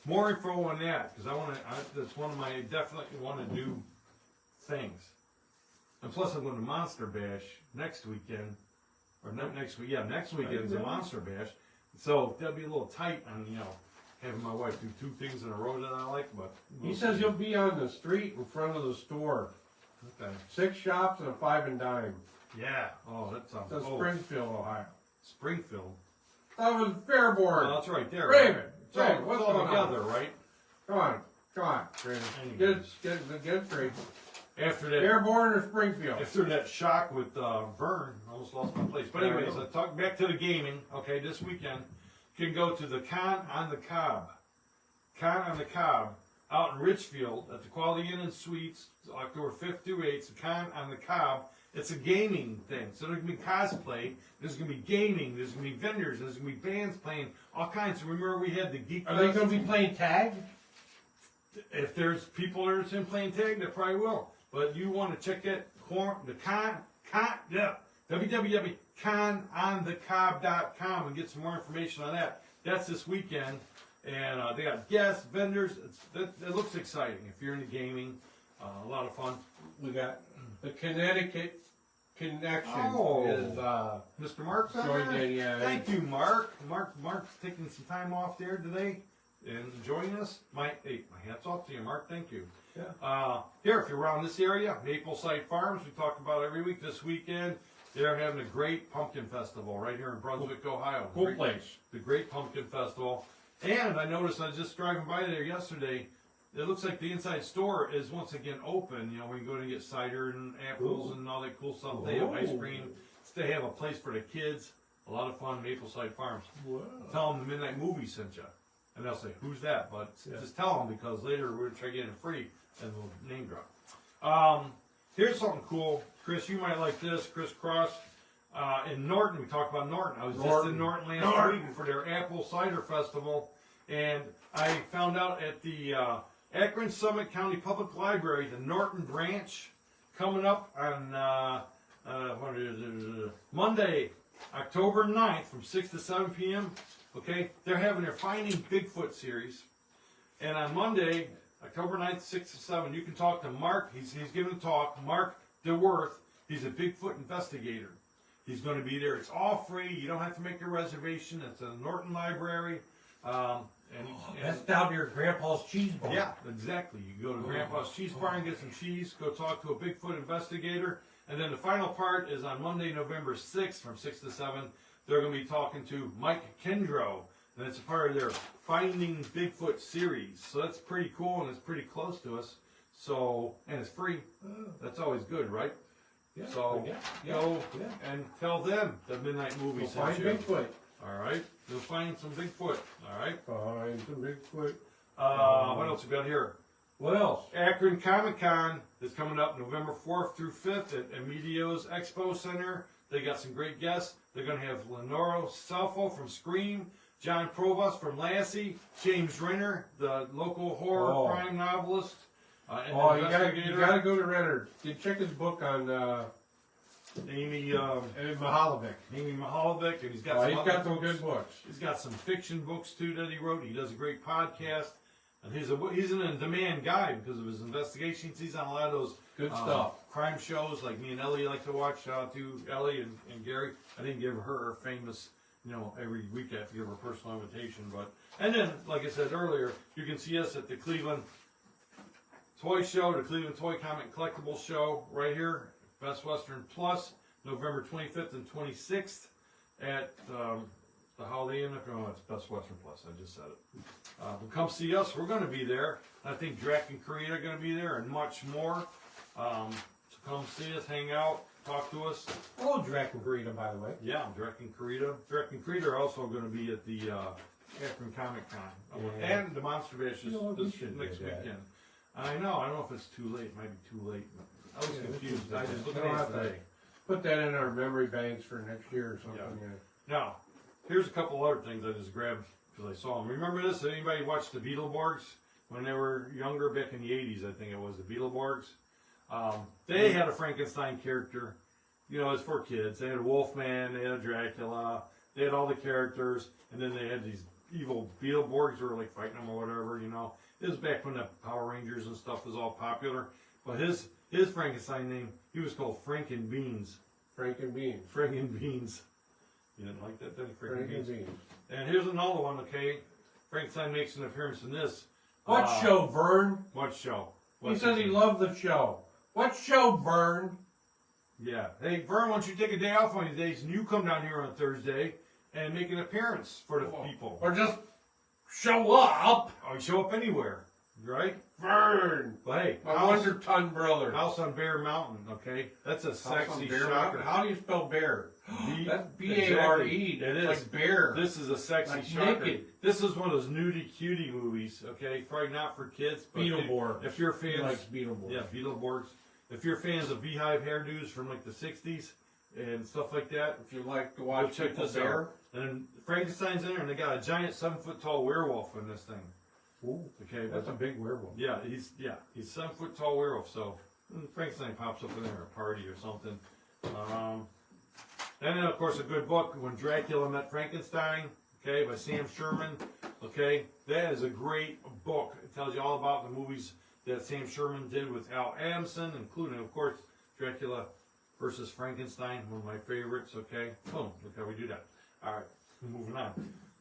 more info on that, because that's one of my definitely want to do things. And plus I'm going to Monster Bash next weekend, or not next week, next weekend is a Monster Bash, so that'll be a little tight on, having my wife do two things in a row that I like, but. He says you'll be on the street in front of the store. Okay. 6 shops and a 5 and dime. Yeah, that sounds That's cool. Springfield, Ohio. Springfield. That was Fairborn. Well, that's right there. Raven, Right? Raven, what's it's all going on? together, right? Come on. Raven. Anyways. Get straight. After that, Fairborn or Springfield? after that shock with Vern, I almost lost my place. But anyways, I talk back to the gaming. Okay, this weekend you can go to the Con on the Cob. Con on the Cob out in Richfield at the Quality Inn and Suites, October 5th through 8th. It's the Con on the Cob. It's a gaming thing. So there's going to be cosplay, there's going to be gaming, there's going to be vendors, there's going to be bands playing, all kinds. Remember we had the Geek Are they Fest? going to be playing tag? If there's people that are playing tag, they probably will. But you want to check that www.cononthecob.com and get some more information on that. That's this weekend, and they got guests, vendors. It looks exciting. If you're into gaming, a lot of fun. We got the Connecticut Connection Oh. is Mr. Mark's on joined there? in, yeah. Thank you, Mark. Mark's taking some time off there today and joining us. My hats off to you, Mark. Thank you. Yeah. Here, if you're around this area, Mapleside Farms, we talk about every week. This weekend, they're having a great pumpkin festival right here in Brunswick, Ohio. Cool Great- place. The Great Pumpkin Festival. And I noticed, I was just driving by there yesterday, it looks like the inside store is once again open. You know, we can go and get cider and apples and all that cool stuff. They have ice Ooh. cream. They have a place for the kids. A lot of fun, Mapleside Farms. Wow. Tell them the Midnight Movie sent you. And they'll say, who's that? But Yeah. just tell them, because later we're going to try getting it free and we'll name drop. Here's something cool. Chris, you might like this. Chris Cross. In Norton, we talked about Norton. I was just in Norton last week for their Apple Cider Festival. And I found out at the Akron Summit County Public Library, the Norton branch, coming up on what is it, Monday, October 9th from 6 to 7 p.m. Okay, they're having their Finding Bigfoot series. And on Monday, October 9th, 6 to 7, you can talk to Mark. He's giving a talk. Mark DeWorth. He's a Bigfoot investigator. He's going to be there. It's all free. You don't have to make a reservation. It's in the Norton Library. That's down near Grandpa's Cheese Bar. Yeah, exactly. You go to Grandpa's Cheese Bar and get some cheese. Go talk to a Bigfoot investigator. And then the final part is on Monday, November 6th from 6 to 7. They're going to be talking to Mike Kendrow. And it's a part of their Finding Bigfoot series. So that's pretty cool, and it's pretty close to us. So, and it's free. That's always good, right? Yeah. So, Yeah. go Yeah. and tell them the Midnight Movie We'll sent find you. Bigfoot. All right. You'll find some Bigfoot. All right. Find some Bigfoot. What else we got here? What else? Akron Comic Con is coming up November 4th through 5th at Emilio's Expo Center. They got some great guests. They're going to have Lenore Salfo from Scream, John Provost from Lassie, James Renner, the local horror crime novelist. And You gotta investigator. go to Renner. You check his book on Amy Mahalovic. Mahalovic, and he's got Some good books. He's got some fiction books too that he wrote. He does a great podcast, and he's an in-demand guy because of his investigations. He's on a lot of those Good stuff. crime shows like me and Ellie like to watch. Shout out to Ellie and Gary. I didn't give her a famous, every week I have to give her a personal invitation. And then, like I said earlier, you can see us at the Cleveland Toy Show, the Cleveland Toy Comic Collectibles Show, right here, Best Western Plus, November 25th and 26th at the Holiday Inn. Oh, it's Best Western Plus. I just said it. Come see us. We're going to be there. I think Drac and Korea are going to be there, and much more. So come see us, hang out, talk to us. Oh, Drac and Burrito, by the way. Yeah, Drac and Korea. Drac and Korea are also going to be at the Akron Comic Con. Yeah. And the Monster Bash is we this should next do that. weekend. I know. I don't know if it's too late. It might be too late. I was Yeah, confused. we I should do just that. looked We don't at have it to- today. Put that in our memory banks for next year or something. Yeah. Yeah. Now, here's a couple other things I just grabbed because I saw them. Remember this? Anybody watched the Beetleborgs when they were younger, back in the 80s, I think it was, the Beetleborgs? They had a Frankenstein character. It's for kids. They had a Wolfman, they had a Dracula, they had all the characters, and then they had these evil Beetleborgs who were like fighting them or whatever, It was back when the Power Rangers and stuff was all popular. But his Frankenstein name, he was called Frankenbeans. Frankenbeans. Frankenbeans. You didn't like that, did you? Frankenbeans. Frankenbeans. And here's another one, okay? Frankenstein makes an appearance in this. What show, Vern? What show? He says he loved the show. What show, Vern? Yeah. Hey, Vern, why don't you take a day off one of these days and you come down here on Thursday and make an appearance for the people. Or just show up. Or show up anywhere, right? Vern. But hey, My Wonder Ton brother. House on Bear Mountain, okay? That's a House on sexy Bear shocker. Mountain. How do you spell bear? B- That's B-A-R-E. Exactly. It is. Like bear. This is a sexy Like shocker. naked. This is one of those nudie cutie movies, okay? Probably not for kids, but Beetleborgs. if you're He fans, likes Beetleborgs. yeah, Beetleborgs. If you're fans of beehive hairdos from like the 60s and stuff like that, If you like to go watch check people this bear. out. And Frankenstein's in there, and they got a giant 7-foot-tall werewolf in this thing. Ooh, Okay, that's a big werewolf. yeah, he's 7-foot-tall werewolf. So Frankenstein pops up in there at a party or something. And then, of course, a good book, When Dracula Met Frankenstein, okay, by Sam Sherman, okay. That is a great book. It tells you all about the movies that Sam Sherman did with Al Adamson, including, of course, Dracula versus Frankenstein, one of my favorites, okay. Boom, look how we do that. All right, moving on.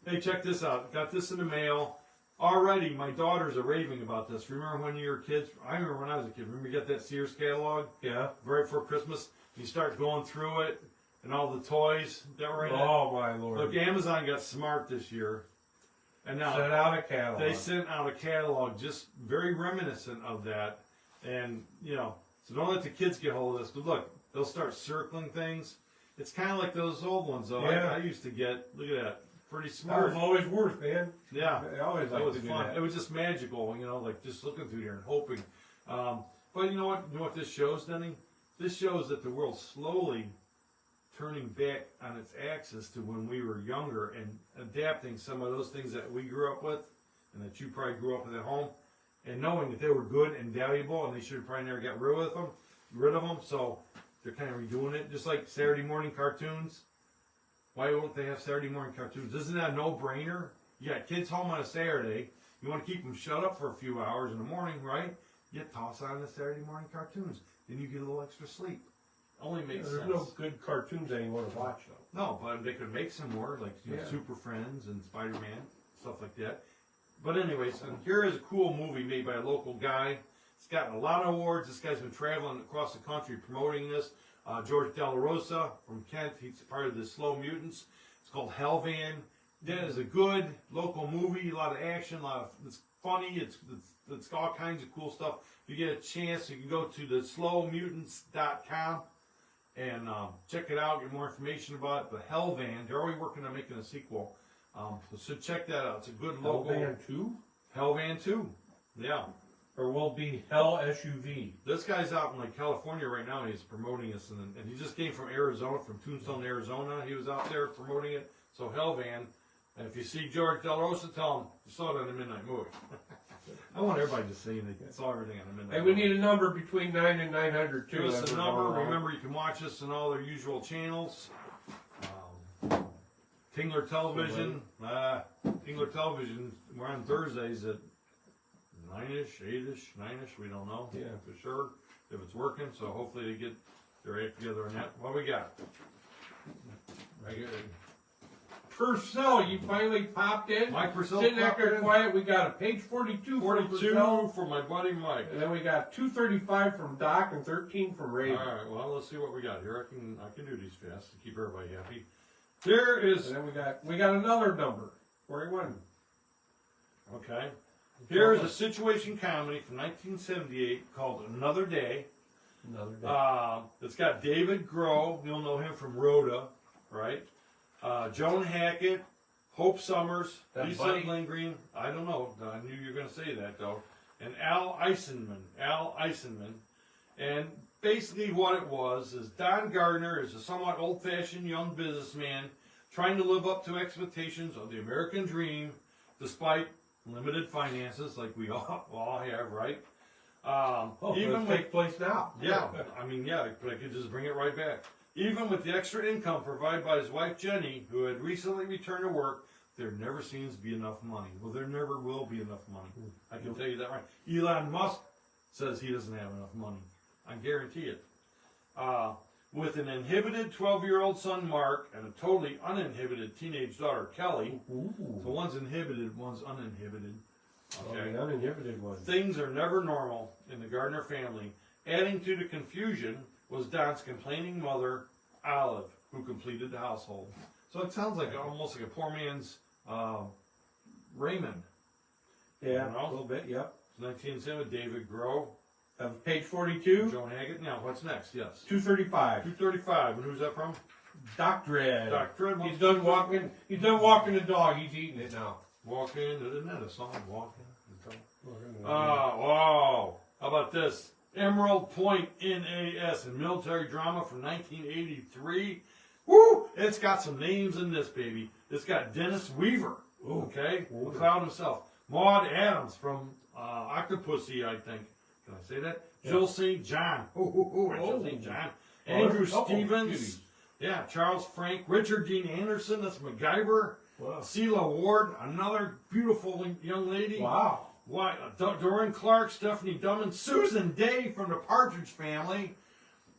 Hey, check this out. Got this in the mail. Already, my daughters are raving about this. Remember when you were kids? I remember when I was a kid. Remember you got that Sears catalog? Yeah. Right before Christmas? You start going through it, and all the toys that were in it. Oh my lord. Look, Amazon got smart this year. And now Sent out a catalog. they sent out a catalog just very reminiscent of that. And, you know, so don't let the kids get hold of this. But look, they'll start circling things. It's kind of like those old ones, though. Yeah. I used to get, look at that, pretty That smart. was always worth, man. Yeah. I always That liked was to do fun. that. It was just magical, you know, like just looking through there and hoping. But you know what? You know what this shows, Denny? This shows that the world's slowly turning back on its axis to when we were younger and adapting some of those things that we grew up with and that you probably grew up with at home, and knowing that they were good and valuable and they should have probably never got rid of them. So they're kind of redoing it, just like Saturday morning cartoons. Why won't they have Saturday morning cartoons? Isn't that a no-brainer? You got kids home on a Saturday. You want to keep them shut up for a few hours in the morning, right? You toss on the Saturday morning cartoons. Then you get a little extra sleep. Only makes There's sense. no good cartoons anyone to watch though. No, but they could make some more, like you know, Yeah. Super Friends and Spider-Man, stuff like that. But anyways, and here is a cool movie made by a local guy. It's gotten a lot of awards. This guy's been traveling across the country promoting this. George De La Rosa from Kent. He's part of the Slow Mutants. It's called Hellvan. That is a good local movie. A lot of action. It's funny. It's all kinds of cool stuff. If you get a chance, you can go to the slowmutants.com and check it out. Get more information about it. The Hellvan. They're already working on making a sequel. So check that out. It's a good local. Hellvan 2? Hellvan 2. Yeah. Or will it be Hell SUV? This guy's out in like California right now. He's promoting this, and he just came from Arizona, from Tombstone, Arizona. He was out there promoting it. So Hellvan. And if you see George De La Rosa, tell him you saw it on the Midnight Movie. I want everybody to see they saw everything on the Midnight Hey, Movie. we need a number between 9 and 900 too. Give us That's a what's number. going on. Remember, you can watch us on all their usual channels. Tingler Television. Tingler Television. We're on Thursdays at 9-ish, 8-ish, 9-ish. We don't know for sure if it's working. So hopefully they get their act together on that. What we got? Purcell, you finally popped in. Mike Purcell Sitting popped there in. quiet. We got a page 42 from Purcell. for my buddy Mike. And then we got 235 from Doc and 13 from Raven. All right, well, let's see what we got here. I can do these fast to keep everybody happy. There is, And then we got another number, 41. okay. Here's a situation comedy from 1978 called Another Day. Another day. It's got David Grohl. You'll know him from Rhoda, right? Joan Hackett, Hope Summers, That Lisa buddy? Lindgren. I don't know. I knew you were going to say that though. And Al Eisenman. And basically what it was is Don Gardner is a somewhat old-fashioned young businessman trying to live up to expectations of the American dream despite limited finances like we all have, right? Even take place now. Yeah, I mean, yeah, but I could just bring it right back. Even with the extra income provided by his wife Jenny, who had recently returned to work, there never seems to be enough money. Well, there never will be enough money. I can tell you that right. Elon Musk says he doesn't have enough money. I guarantee it. With an inhibited 12-year-old son, Mark, and a totally uninhibited teenage daughter, Kelly. Ooh. So one's inhibited, one's uninhibited. Okay. The uninhibited one. Things are never normal in the Gardner family. Adding to the confusion was Don's complaining mother, Olive, who completed the household. So it sounds like almost like a poor man's Raymond. Yeah, You know? a little bit, yep. 1970, David Grohl, Page 42, Joan Hackett. Now, what's next? Yes. 235. 235. And who's that from? Doc Dredd. Doc Dredd. He's done walking. He's done walking the dog. He's eating it now. Walking. Isn't that a song? Walking. Wow. How about this? Emerald Point NAS, a military drama from 1983. Woo! It's got some names in this, baby. It's got Dennis Weaver. Okay? McCloud himself. Maud Adams from Octopussy, I think. Can I say that? Yeah. Jill St. John. Jill St. John. Andrew Stevens. Yeah, Charles Frank, Richard Dean Anderson, that's MacGyver. Wow. Celia Ward, another beautiful young lady. Wow. Why, Doreen Clark, Stephanie Dummin, Susan Day from the Partridge Family,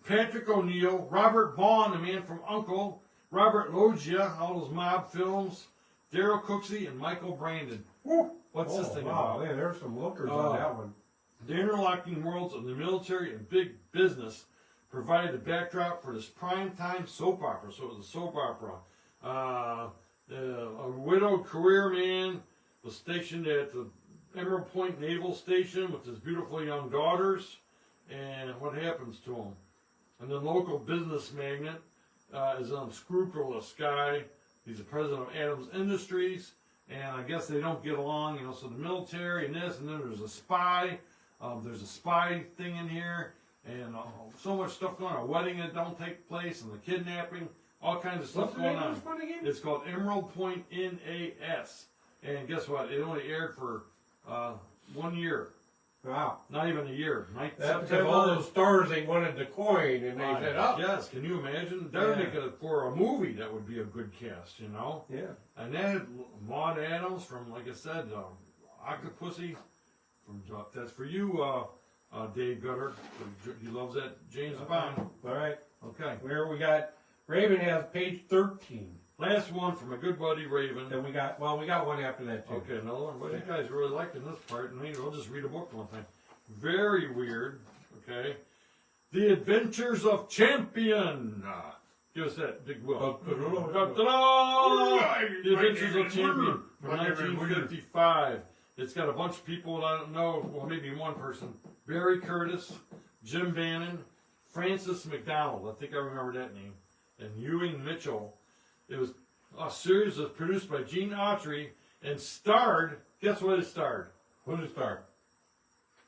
Patrick O'Neill, Robert Vaughn, the man from Uncle, Robert Loggia, all those mob films, Daryl Cooksey, and Michael Brandon. Woo! What's this thing wow. about? Man, there's some lookers on that one. The interlocking worlds of the military and big business provided the backdrop for this primetime soap opera. So it was a soap opera. A widowed career man was stationed at the Emerald Point Naval Station with his beautiful young daughters, and what happens to him? And the local business magnate is an unscrupulous guy. He's the president of Adams Industries, and I guess they don't get along, you know, so the military and this, and then there's a spy. There's a spy thing in here, and so much stuff going on. A wedding that don't take place, and the kidnapping, all kinds of stuff going on. It's called Emerald Point NAS. And guess what? It only aired for 1 year. Wow. Not even a year. That's because all those stars they wanted to coin, and they said, oh. Yes, can you imagine? That would make it for a movie. That would be a good cast, you know? Yeah. And then Maud Adams from, like I said, Octopussy. That's for you, Dave Gutter. He loves that James Bond. All right. Okay. Where we got, Raven has page 13. Last one from my good buddy Raven. Then we got one after that too. Okay, another one. What you guys really liked in this part? And maybe I'll just read a book one time. Very weird. Okay. The Adventures of Champion. Give us that big will. The Adventures of Champion from 1955. It's got a bunch of people that I don't know. Well, maybe one person. Barry Curtis, Jim Bannon, Francis McDonald. I think I remember that name. And Ewing Mitchell. It was a series that was produced by Gene Autry and starred, guess what it starred? Who did it start?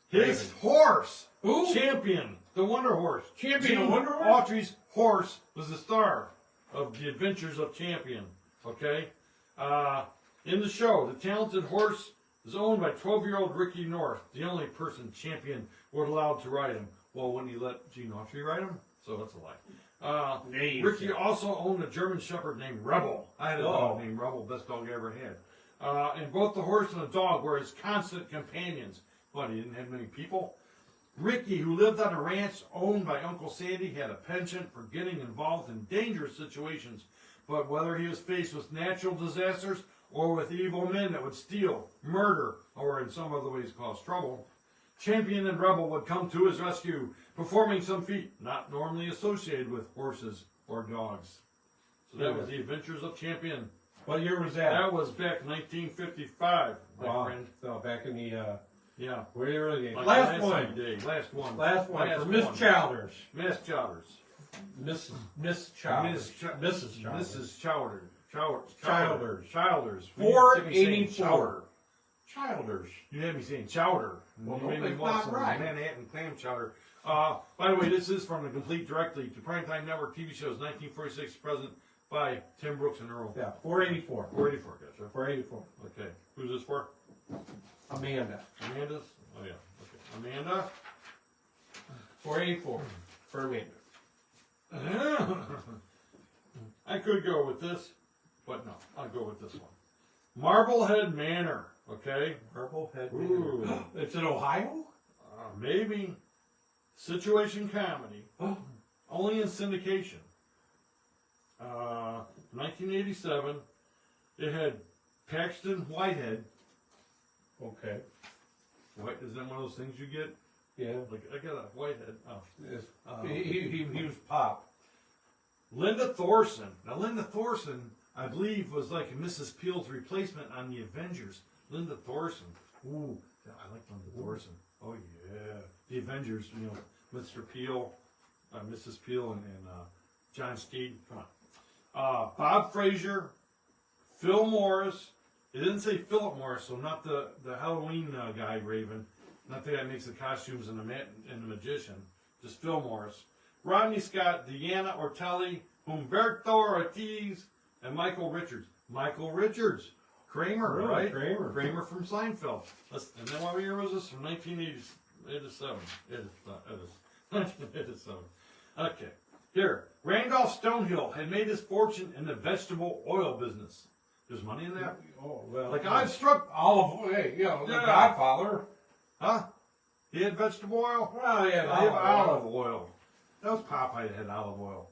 His horse! Who? Champion, the Wonder Horse. Champion, Gene the Wonder Horse? Autry's horse was the star of The Adventures of Champion. Okay? In the show, the talented horse is owned by 12-year-old Ricky North, the only person Champion was allowed to ride him. Well, wouldn't he let Gene Autry ride him? So that's a lie. Ricky also owned a German Shepherd named Rebel. I had a dog named Rebel, best dog I ever had. And both the horse and the dog were his constant companions. But he didn't have many people. Ricky, who lived on a ranch owned by Uncle Sandy, had a penchant for getting involved in dangerous situations. But whether he was faced with natural disasters or with evil men that would steal, murder, or in some other ways cause trouble, Champion and Rebel would come to his rescue, performing some feat not normally associated with horses or dogs. So that was The Adventures of Champion. What year was that? That was back 1955, my friend. So back in the, yeah. where are they? Like Last one. Last one. Last one. Last For Miss one. Chowders. Miss Chowders. Miss Chowders. Mrs. Chowders. Mrs. Chowders. Chowders. Chowders. 484. Chowders. You had me saying chowder. Well, You made me that's want not some right. Manhattan clam chowder. By the way, this is from the Complete Directly to Primetime Network TV shows 1946 present by Tim Brooks and Earl. Yeah, 484. 484, gotcha. 484. Okay. Who's this for? Amanda. Amanda's? Oh, yeah. Okay. Amanda? 484 for Amanda. I could go with this, but no, I'll go with this one. Marblehead Manor, okay? Marblehead Ooh. Manor. It's in Ohio? Maybe. Situation comedy. Only in syndication. 1987. It had Paxton Whitehead. Okay. White, is that one of those things you get? Yeah. Like, I got a Whitehead. Oh. Yes. He was Pop. Linda Thorson. Now, Linda Thorson, I believe, was like Mrs. Peel's replacement on The Avengers. Linda Thorson. Ooh, I like Linda Thorson. Oh, yeah. The Avengers, you know, Mr. Peel, Mrs. Peel, and John Steed. Come on. Bob Frazier, Phil Morris. It didn't say Philip Morris, so not the Halloween guy, Raven. Not the guy that makes the costumes and the magician. Just Phil Morris. Rodney Scott, Deanna Ortelli, Humberto Ortiz, and Michael Richards. Michael Richards. Kramer, Really? right? Kramer. From Seinfeld. And then what year was this? From 1987. It is 1987. Okay. Here, Randolph Stonehill had made his fortune in the vegetable oil business. There's money in that? Oh, well. Like, I've struck... Olive, hey, you know, the Yeah. Godfather. Huh? He had vegetable oil? Well, yeah, I have olive oil. That was Popeye that had olive oil.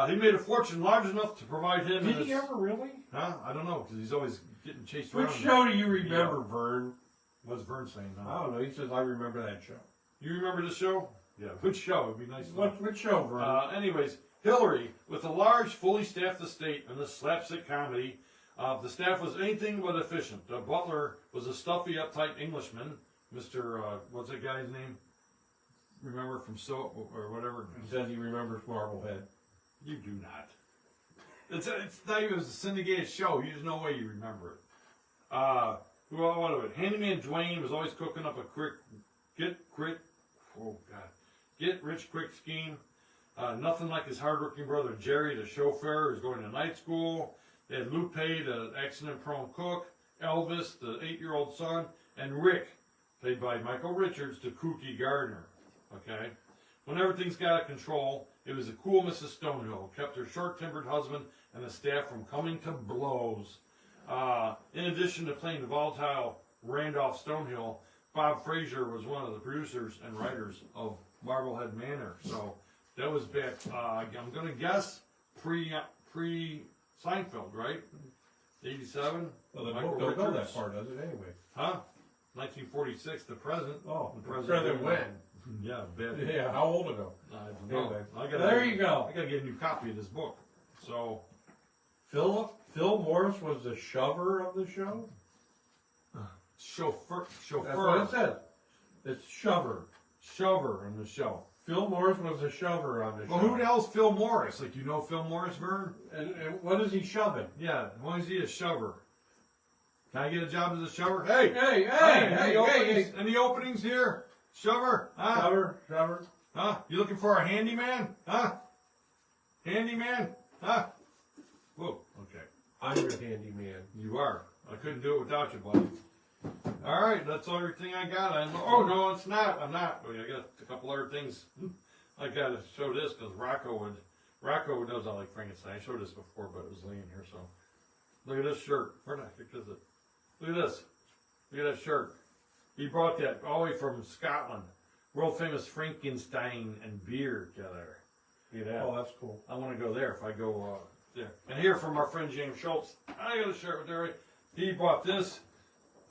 He made a fortune large enough to provide him. Did and he ever really? Huh? I don't know, because he's always getting chased around. Which show do you remember, Vern? What's Vern saying now? I don't know. He says, I remember that show. You remember this show? Yeah. Which show? It'd be nice to know. Which show, Vern? Anyways, Hillary, with a large, fully staffed estate and this slapstick comedy, the staff was anything but efficient. The butler was a stuffy, uptight Englishman, Mr. What's that guy's name? Remember from Soap or whatever? He says he remembers Marblehead. You do not. It's not even a syndicated show. You just no way you remember it. What of it? Handyman Dwayne was always cooking up a get rich quick scheme. Nothing like his hardworking brother Jerry, the chauffeur, who's going to night school. They had Lupe, the accident-prone cook, Elvis, the 8-year-old son, and Rick, played by Michael Richards, the kooky gardener. Okay? When everything's got out of control, it was a cool Mrs. Stonehill, who kept her short-tempered husband and the staff from coming to blows. In addition to playing the volatile Randolph Stonehill, Bob Frazier was one of the producers and writers of Marblehead Manor. So that was back, I'm going to guess, pre-Seinfeld, right? 87? Well, the book don't go that far, does it, anyway? Huh? 1946, the present. Oh, the president when? Yeah, bad. Yeah, how old ago? I don't know. Anyway, there you go. I gotta get a new copy of this book. So, Phil Morris was the shover of the show? chauffeur. That's what it says. It's shover. Shover on the show. Phil Morris was a shover on the show. Well, who the hell's Phil Morris? Like, you know Phil Morris, Vern? And what is he shoving? Yeah, why is he a shover? Can I get a job as a shover? Hey! Any openings here? Shover? Huh? Shover. Huh? You looking for a handyman? Huh? Handyman? Huh? Whoa, okay. I'm your handyman. You are. I couldn't do it without you, buddy. Alright, that's everything I got. Oh, no, it's not. I'm not. Oh, yeah, I got a couple other things. I got to show this because Rocco knows I like Frankenstein. I showed this before, but it was laying here, so. Look at this shirt. Where the heck is it? Look at this. Look at that shirt. He brought that all the way from Scotland. World famous Frankenstein and beer together. Look at that. Oh, that's cool. I want to go there if I go there. And here from our friend James Schultz. I got a shirt with there. He bought this,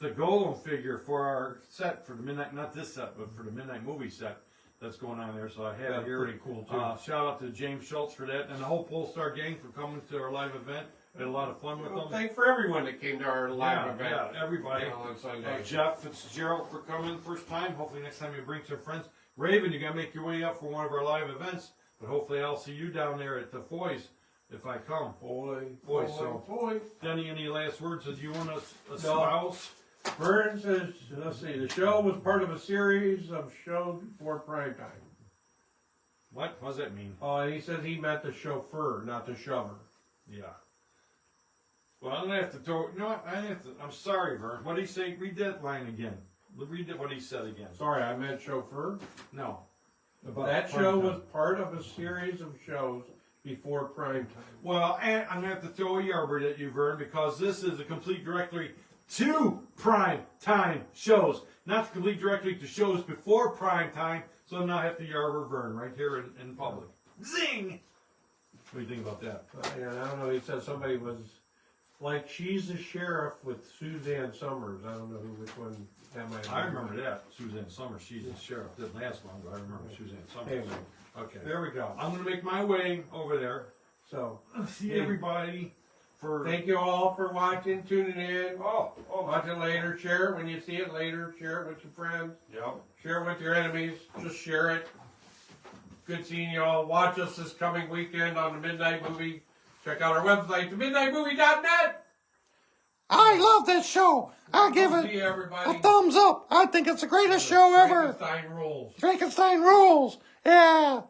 the Golem figure for our set for the midnight, not this set, but for the midnight movie set that's going on there. So I have it here. Pretty cool too. Shout out to James Schultz for that, and the whole Polestar gang for coming to our live event. We had a lot of fun with them. Thank for everyone that came to our live event. Yeah, everybody. On Sunday. Jeff Fitzgerald for coming first time. Hopefully next time you bring some friends. Raven, you got to make your way up for one of our live events. But hopefully I'll see you down there at the Foy's if I come. Boy. Denny, any last words that you want to espouse? Vern says, let's see, the show was part of a series of shows before prime time. What does that mean? Oh, and he says he meant the chauffeur, not the shover. Yeah. Well, I'm going to have to throw... You know what? I'm sorry, Vern. What did he say? Read that line again. Read what he said again. Sorry, I meant chauffeur. No. That show was part of a series of shows before prime time. Well, and I'm going to have to throw a yarbird at you, Vern, because this is a complete directory to prime time shows, not the complete directory to shows before prime time, so now I have to yarbird Vern right here in public. Zing! What do you think about that? Yeah, I don't know, he said somebody was like, she's the sheriff with Suzanne Summers. I don't know which one that might be. I remember that. Suzanne Summers, she's the sheriff. Didn't last long, but I remember Suzanne Summers. Anyway, okay. there we go. I'm going to make my way over there. So, see everybody. Thank you all for watching, tuning in. Watch it later. Share it when you see it later. Share it with your friends. Yep. Share it with your enemies. Just share it. Good seeing you all. Watch us this coming weekend on the Midnight Movie. Check out our website, themidnightmovie.net. I love this show. I give it a thumbs up. I think it's the greatest show ever. Frankenstein rules. Frankenstein rules. Yeah.